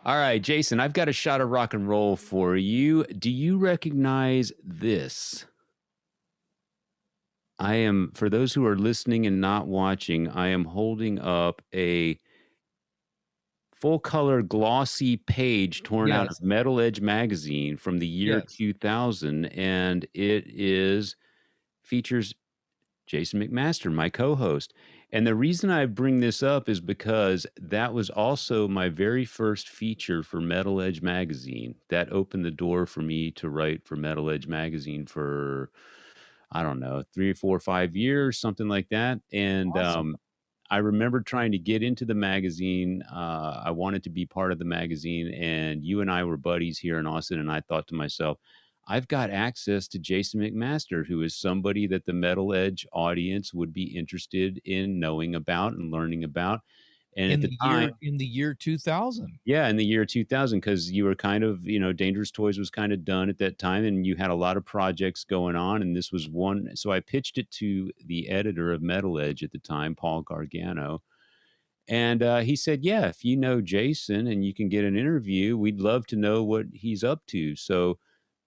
All right, Jason, I've got a shot of rock and roll for you. Do you recognize this? For those who are listening and not watching, I am holding up a full color glossy page torn out of Yes, Metal Edge magazine from the year yes. 2000, and features Jason McMaster, my co-host. And the reason I bring this up is because that was also my very first feature for Metal Edge magazine. That opened the door for me to write for Metal Edge magazine for, I don't know, 3 or 4 or 5 years, something like that. And Awesome. I remember trying to get into the magazine. I wanted to be part of the magazine, and you and I were buddies here in Austin. And I thought to myself, I've got access to Jason McMaster, who is somebody that the Metal Edge audience would be interested in knowing about and learning about. And at In the the time, year 2000. yeah, in the year 2000, because you were kind of, Dangerous Toys was kind of done at that time, and you had a lot of projects going on, and this was one. So I pitched it to the editor of Metal Edge at the time, Paul Gargano, and he said, "Yeah, if you know Jason and you can get an interview, we'd love to know what he's up to." So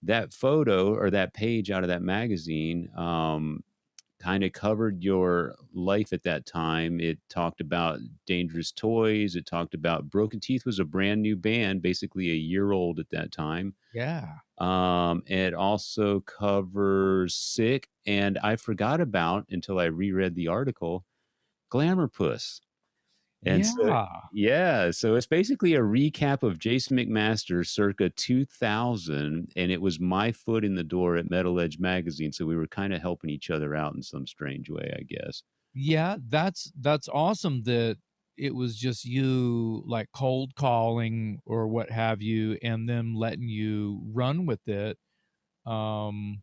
that photo or that page out of that magazine kind of covered your life at that time. It talked about Dangerous Toys. It talked about Broken Teeth was a brand new band, basically a year old at that time. Yeah. It also covers Sick, and I forgot about until I reread the article, Glamour Puss. And so Yeah. yeah, so it's basically a recap of Jason McMaster circa 2000, and it was my foot in the door at Metal Edge magazine, so we were kinda helping each other out in some strange way, I guess. Yeah, that's awesome that it was just you, like, cold calling or what have you, and them letting you run with it, um,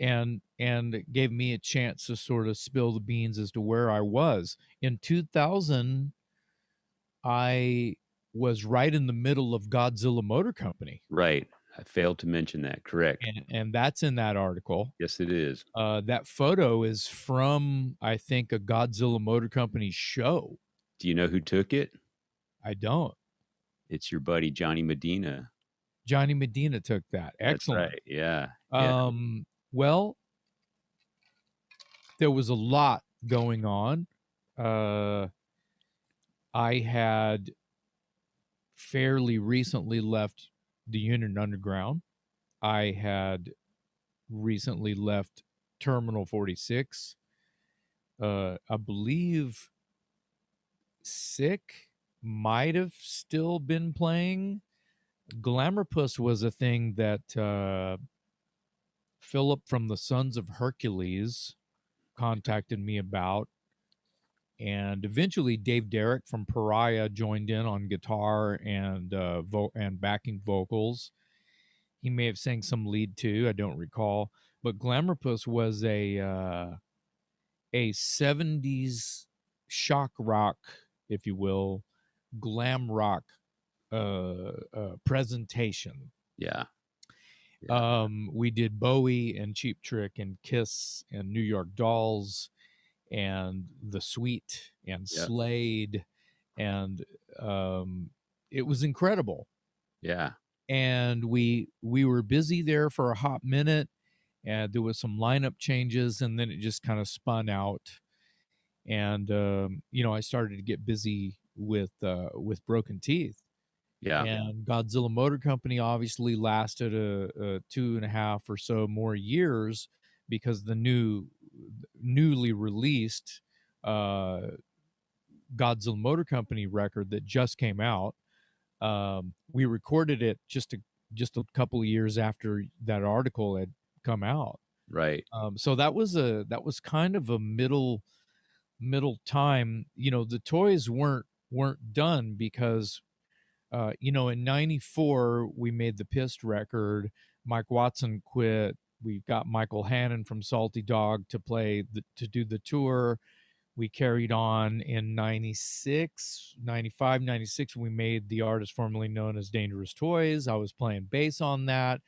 and it gave me a chance to sort of spill the beans as to where I was. In 2000, I was right in the middle of Godzilla Motor Company, Right. I failed to mention that, correct. and that's in that article. Yes, it is. That photo is from, I think, a Godzilla Motor Company show. Do you know who took it? I don't. It's your buddy Johnny Medina. Johnny Medina took that. That's Excellent. right, yeah, yeah, Well, there was a lot going on. Uh, I had fairly recently left the Union Underground. I had recently left Terminal 46. I believe Sick might have still been playing. Glamour Puss was a thing that Philip from the Sons of Hercules contacted me about. And eventually, Dave Derrick from Pariah joined in on guitar and backing vocals. He may have sang some lead too. I don't recall. But Glamour Puss was a 70s shock rock, if you will, glam rock presentation. yeah, yeah, We did Bowie and Cheap Trick and Kiss and New York Dolls and The Sweet and yeah, Slade, and it was incredible. yeah, And we were busy there for a hot minute, and there was some lineup changes, and then it just kind of spun out. And I started to get busy with Broken Teeth, yeah, and Godzilla Motor Company obviously lasted a 2.5 or so more years because the newly released uh, Godzilla Motor Company record that just came out. We recorded it just a couple of years after that article had come out. right, So that was kind of a middle time. The toys weren't done because in '94 we made the Pissed record. Mike Watson quit. We got Michael Hannon from Salty Dog to do the tour. We carried on in 96, 95, 96. We made the artist formerly known as Dangerous Toys. I was playing bass on that.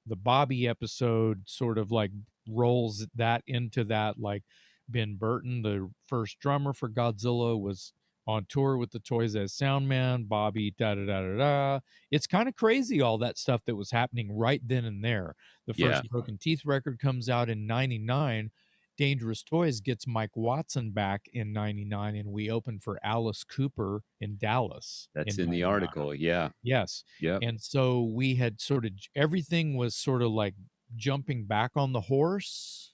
The Bobby episode sort of like rolls that into that. Like Ben Burton, the first drummer for Godzilla, was on tour with the Toys as Soundman, Bobby, da da da da da. It's kind of crazy all that stuff that was happening right then and there. The Yeah, first Broken Teeth record comes out in '99. Dangerous Toys gets Mike Watson back in '99, and we open for Alice Cooper in Dallas that's in in the '99. article. Yeah. Yes. Yep. And so we had sort of everything was sort of like jumping back on the horse,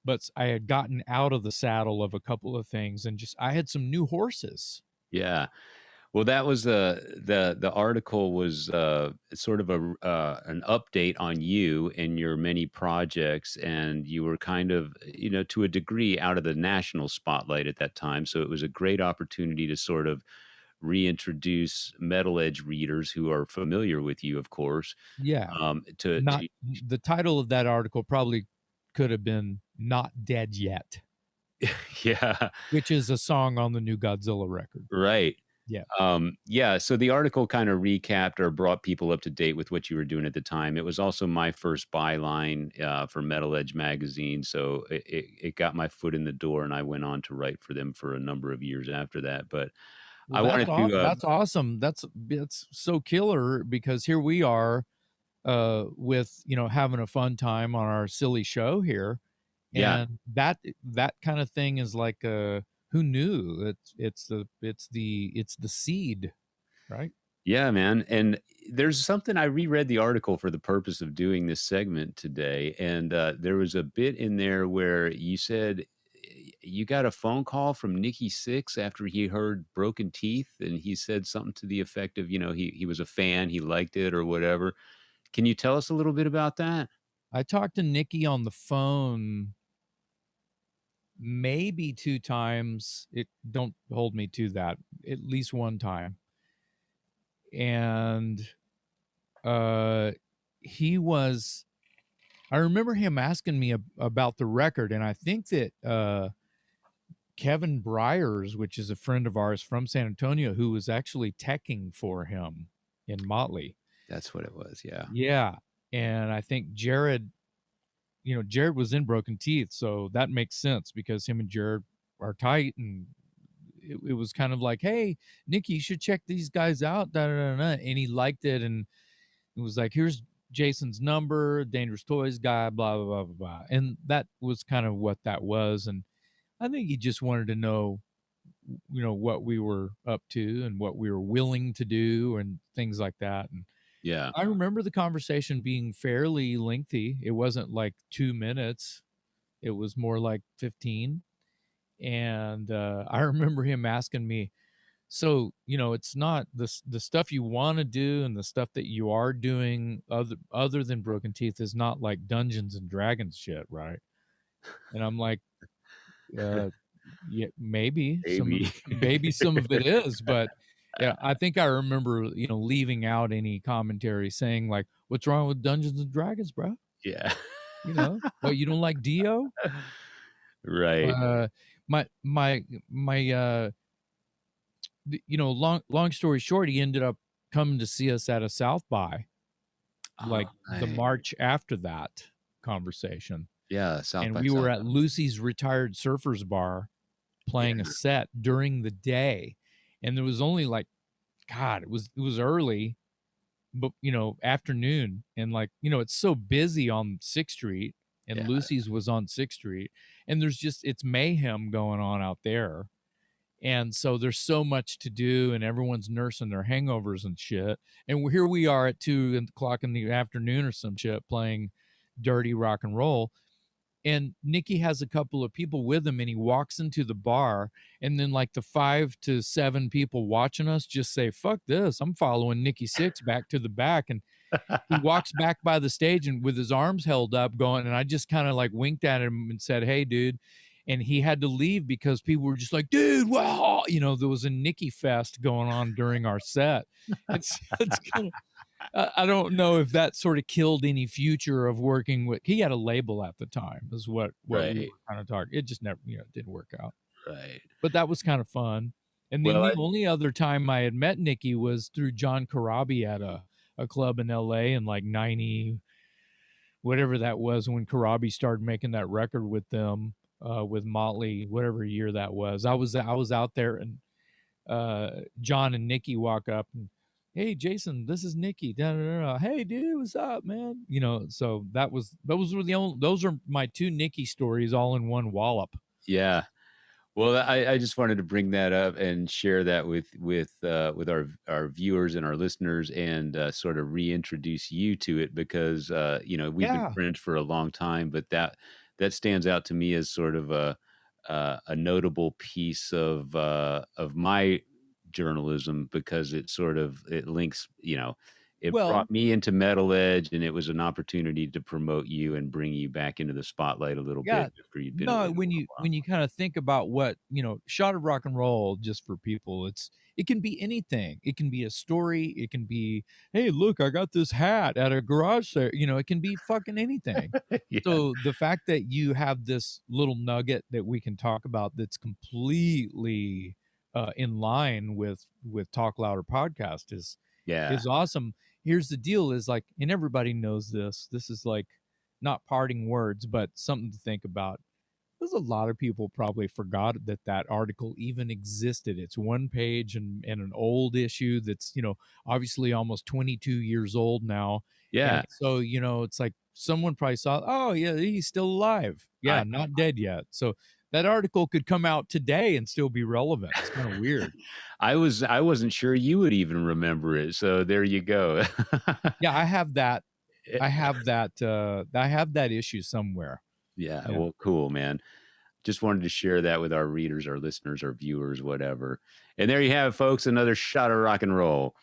but I had gotten out of the saddle of a couple of things and just I had some new horses. Yeah. Well, that was the article was sort of a an update on you and your many projects, and you were kind of, to a degree out of the national spotlight at that time. So it was a great opportunity to sort of reintroduce metal edge readers who are familiar with you, of course. Yeah. To Not the title of that article probably could have been Not Dead Yet, yeah, which is a song on the new Godzilla record. right. Yeah. Yeah, so the article kind of recapped or brought people up to date with what you were doing at the time. It was also my first byline for Metal Edge magazine, so it got my foot in the door, and I went on to write for them for a number of years after that. But Well, I wanted to, that's awesome. That's so killer because here we are with, having a fun time on our silly show here. yeah, And that kind of thing is like who knew? It's the seed, right? yeah, man. And there's something I reread the article for the purpose of doing this segment today, and there was a bit in there where you said you got a phone call from Nikki Sixx after he heard Broken Teeth, and he said something to the effect of, he was a fan, he liked it or whatever. Can you tell us a little bit about that? I talked to Nikki on the phone maybe two times. It don't hold me to that. At least one time. And uh he was I remember him asking me about the record, and I think that Kevin Briers, which is a friend of ours from San Antonio, who was actually teching for him in Motley. That's what it was. Yeah. Yeah. And I think Jared was in Broken Teeth, so that makes sense because him and Jared are tight, and it was kind of like, hey, Nikki, you should check these guys out. Da, da, da, da. And he liked it, and it was like, here's Jason's number, Dangerous Toys guy, blah, blah, blah, blah, blah. And that was kind of what that was. And I think he just wanted to know, what we were up to and what we were willing to do and things like that. And Yeah. I remember the conversation being fairly lengthy. It wasn't like 2 minutes, it was more like 15. And I remember him asking me, so, it's not the stuff you want to do and the stuff that you are doing other than Broken Teeth is not like Dungeons and Dragons shit, right? And I'm like, uh, yeah, Maybe. maybe some of it is, but yeah, I think I remember, leaving out any commentary saying like, "What's wrong with Dungeons and Dragons, bro? Yeah. What, you don't like Dio?" Right. Uh, my long story short, he ended up coming to see us at a South by, Oh, like the right. March after that conversation, Yeah, South and by we were at Southwest. Lucy's Retired Surfers Bar playing a Yeah. set during the day, and there was only like, God, it was early, but afternoon, and like, it's so busy on 6th Street, and Yeah. Lucy's was on 6th Street, and it's mayhem going on out there. And so there's so much to do, and everyone's nursing their hangovers and shit. And here we are at 2 o'clock in the afternoon or some shit playing dirty rock and roll. And Nicky has a couple of people with him, and he walks into the bar, and then like the 5 to 7 people watching us just say, "Fuck this! I'm following Nicky Sixx back to the back." And he walks back by the stage and with his arms held up going, and I just kind of like winked at him and said, "Hey dude." And he had to leave because people were just like, "Dude, wow." There was a Nicky fest going on during our set. It's kind of, I don't know if that sort of killed any future of working with. He had a label at the time, is what we Right. were kind of talking. It just never, didn't work out. Right. But that was kind of fun. And then Well, the only other time I had met Nicky was through John Corabi at a club in LA in like 90, whatever that was, when Corabi started making that record with them, with Motley, whatever year that was. I was out there, and John and Nikki walk up and, hey Jason, this is Nikki. Da, da, da, da. Hey dude, what's up, man? You know, so those were the only those are my two Nikki stories all in one wallop. Yeah. Well, I just wanted to bring that up and share that with our viewers and our listeners, and sort of reintroduce you to it, because we've been Yeah. friends for a long time, but that stands out to me as sort of a notable piece of my journalism, because it links, it Well, brought me into Metal Edge, and it was an opportunity to promote you and bring you back into the spotlight a little yeah. bit after you'd been away No, for a when while. you kind of think about what, shot of rock and roll, just for people, it can be anything. It can be a story, it can be, hey, look, I got this hat at a garage sale. It can be fucking anything. Yeah. So the fact that you have this little nugget that we can talk about that's completely in line with Talk Louder podcast Yeah. is awesome. Here's the deal: is like, and everybody knows this. This is like not parting words, but something to think about. There's a lot of people probably forgot that that article even existed. It's one page and an old issue that's, obviously almost 22 years old now. And Yeah. so, it's like someone probably saw, oh, yeah, he's still alive. I Yeah, not dead yet. So that article could come out today and still be relevant. It's kind of weird. I wasn't sure you would even remember it, so there you go. Yeah, I have that. I have that issue somewhere. Yeah, Yeah. well, cool, man. Just wanted to share that with our readers, our listeners, our viewers, whatever. And there you have it, folks, another shot of rock and roll.